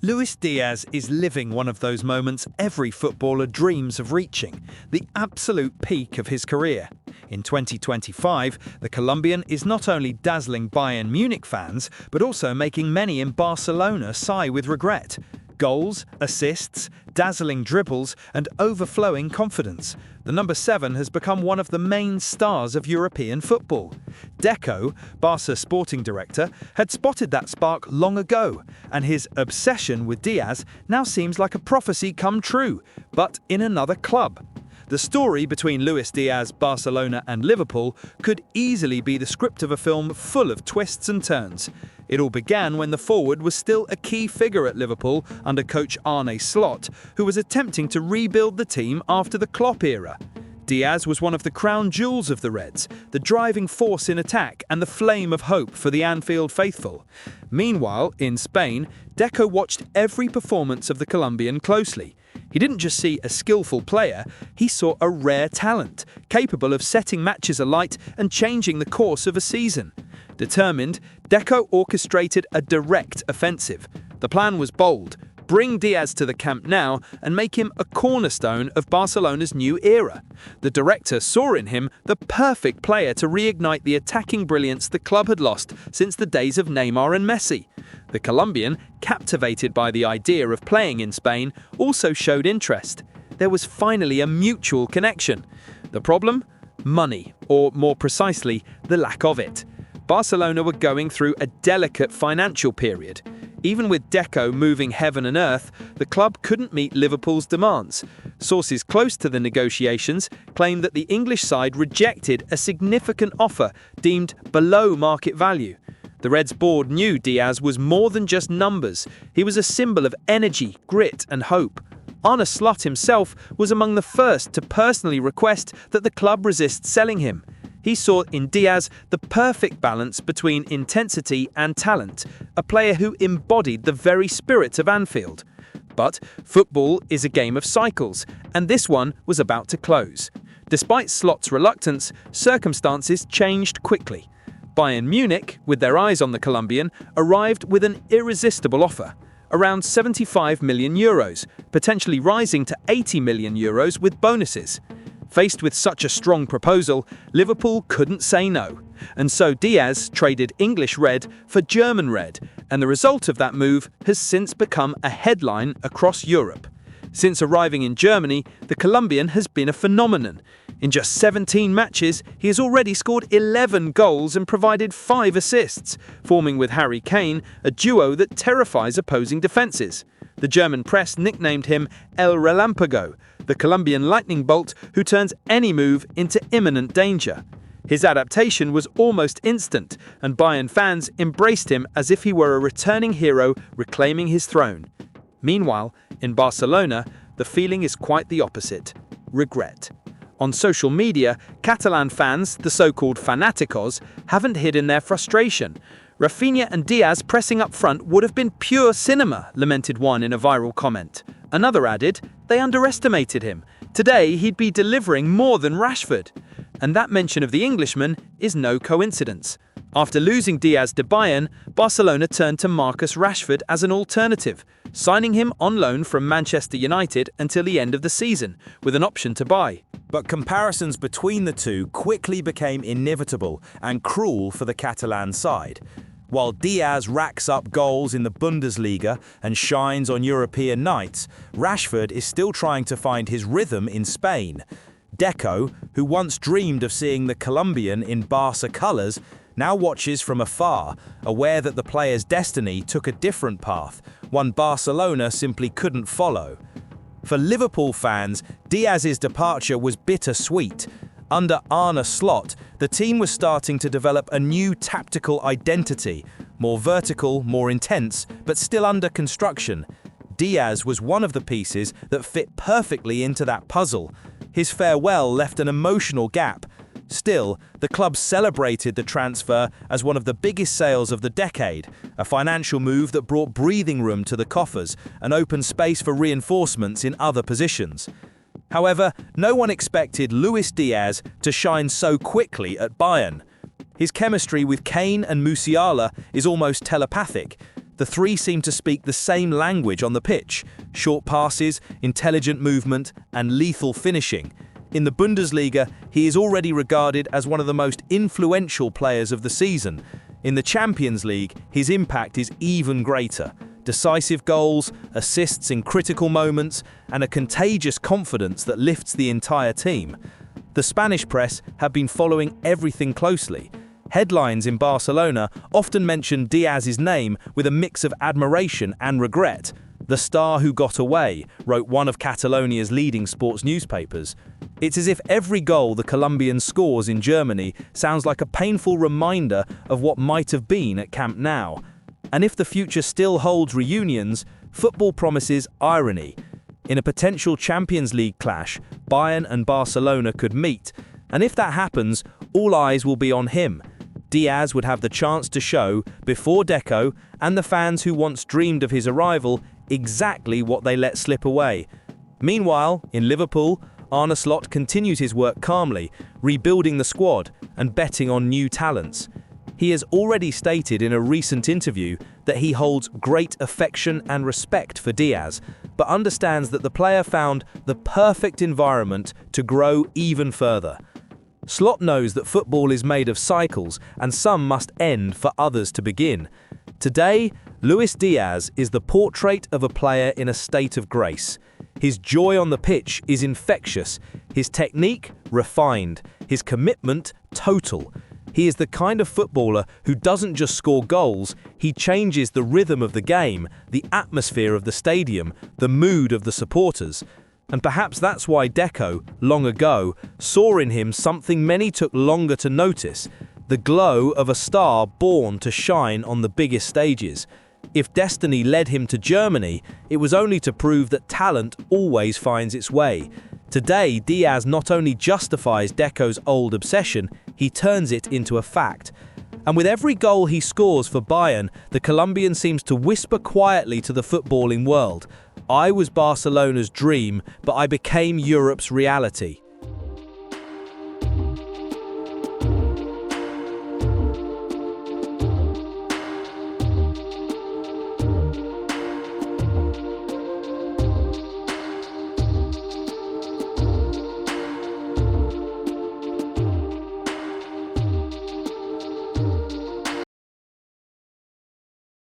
Luis Diaz is living one of those moments every footballer dreams of reaching, the absolute peak of his career. In 2025, the Colombian is not only dazzling Bayern Munich fans, but also making many in Barcelona sigh with regret. Goals, assists, dazzling dribbles, and overflowing confidence. The number 7 has become one of the main stars of European football. Deco, Barca sporting director, had spotted that spark long ago, and his obsession with Diaz now seems like a prophecy come true, but in another club. The story between Luis Diaz, Barcelona and Liverpool could easily be the script of a film full of twists and turns. It all began when the forward was still a key figure at Liverpool under coach Arne, who was attempting to rebuild the team after the Klopp era. Diaz was one of the crown jewels of the Reds, the driving force in attack and the flame of hope for the Anfield faithful. Meanwhile, in Spain, Deco watched every performance of the Colombian closely. He didn't just see a skillful player, he saw a rare talent, capable of setting matches alight and changing the course of a season. Determined, Deco orchestrated a direct offensive. The plan was bold: bring Diaz to the Camp Nou and make him a cornerstone of Barcelona's new era. The director saw in him the perfect player to reignite the attacking brilliance the club had lost since the days of Neymar and Messi. The Colombian, captivated by the idea of playing in Spain, also showed interest. There was finally a mutual connection. The problem? Money, or more precisely, the lack of it. Barcelona were going through a delicate financial period. Even with Deco moving heaven and earth, the club couldn't meet Liverpool's demands. Sources close to the negotiations claim that the English side rejected a significant offer deemed below market value. The Reds board knew Diaz was more than just numbers. He was a symbol of energy, grit and hope. Arne himself was among the first to personally request that the club resist selling him. He saw in Diaz the perfect balance between intensity and talent, a player who embodied the very spirit of Anfield. But football is a game of cycles, and this one was about to close. Despite Slot's reluctance, circumstances changed quickly. Bayern Munich, with their eyes on the Colombian, arrived with an irresistible offer, around €75 million, potentially rising to €80 million with bonuses. Faced with such a strong proposal, Liverpool couldn't say no, and so Diaz traded English red for German red, and the result of that move has since become a headline across Europe. Since arriving in Germany, the Colombian has been a phenomenon. In just 17 matches, he has already scored 11 goals and provided 5 assists, forming with Harry Kane a duo that terrifies opposing defences. The German press nicknamed him El Relámpago, the Colombian lightning bolt who turns any move into imminent danger. His adaptation was almost instant, and Bayern fans embraced him as if he were a returning hero reclaiming his throne. Meanwhile, in Barcelona, the feeling is quite the opposite: regret. On social media, Catalan fans, the so-called fanaticos, haven't hidden their frustration. Rafinha and Diaz pressing up front would have been pure cinema, lamented one in a viral comment. Another added, they underestimated him. Today he'd be delivering more than Rashford. And that mention of the Englishman is no coincidence. After losing Diaz to Bayern, Barcelona turned to Marcus Rashford as an alternative, signing him on loan from Manchester United until the end of the season, with an option to buy. But comparisons between the two quickly became inevitable and cruel for the Catalan side. While Diaz racks up goals in the Bundesliga and shines on European nights, Rashford is still trying to find his rhythm in Spain. Deco, who once dreamed of seeing the Colombian in Barca colours, now watches from afar, aware that the player's destiny took a different path, one Barcelona simply couldn't follow. For Liverpool fans, Diaz's departure was bittersweet. Under Arne Slot, the team was starting to develop a new tactical identity, more vertical, more intense, but still under construction. Diaz was one of the pieces that fit perfectly into that puzzle. His farewell left an emotional gap. Still, the club celebrated the transfer as one of the biggest sales of the decade, a financial move that brought breathing room to the coffers and opened space for reinforcements in other positions. However, no one expected Luis Diaz to shine so quickly at Bayern. His chemistry with Kane and Musiala is almost telepathic. The three seem to speak the same language on the pitch: short passes, intelligent movement, and lethal finishing. In the Bundesliga, he is already regarded as one of the most influential players of the season. In the Champions League, his impact is even greater. Decisive goals, assists in critical moments, and a contagious confidence that lifts the entire team. The Spanish press have been following everything closely. Headlines in Barcelona often mention Diaz's name with a mix of admiration and regret. "The star who got away," wrote one of Catalonia's leading sports newspapers. It's as if every goal the Colombian scores in Germany sounds like a painful reminder of what might have been at Camp Nou. And if the future still holds reunions, football promises irony. In a potential Champions League clash, Bayern and Barcelona could meet, and if that happens, all eyes will be on him. Diaz would have the chance to show, before Deco and the fans who once dreamed of his arrival, exactly what they let slip away. Meanwhile, in Liverpool, Arne continues his work calmly, rebuilding the squad and betting on new talents. He has already stated in a recent interview that he holds great affection and respect for Diaz, but understands that the player found the perfect environment to grow even further. Slot knows that football is made of cycles, and some must end for others to begin. Today, Luis Diaz is the portrait of a player in a state of grace. His joy on the pitch is infectious, his technique refined, his commitment total. He is the kind of footballer who doesn't just score goals, he changes the rhythm of the game, the atmosphere of the stadium, the mood of the supporters. And perhaps that's why Deco, long ago, saw in him something many took longer to notice: the glow of a star born to shine on the biggest stages. If destiny led him to Germany, it was only to prove that talent always finds its way. Today, Diaz not only justifies Deco's old obsession, he turns it into a fact. And with every goal he scores for Bayern, the Colombian seems to whisper quietly to the footballing world: "I was Barcelona's dream, but I became Europe's reality."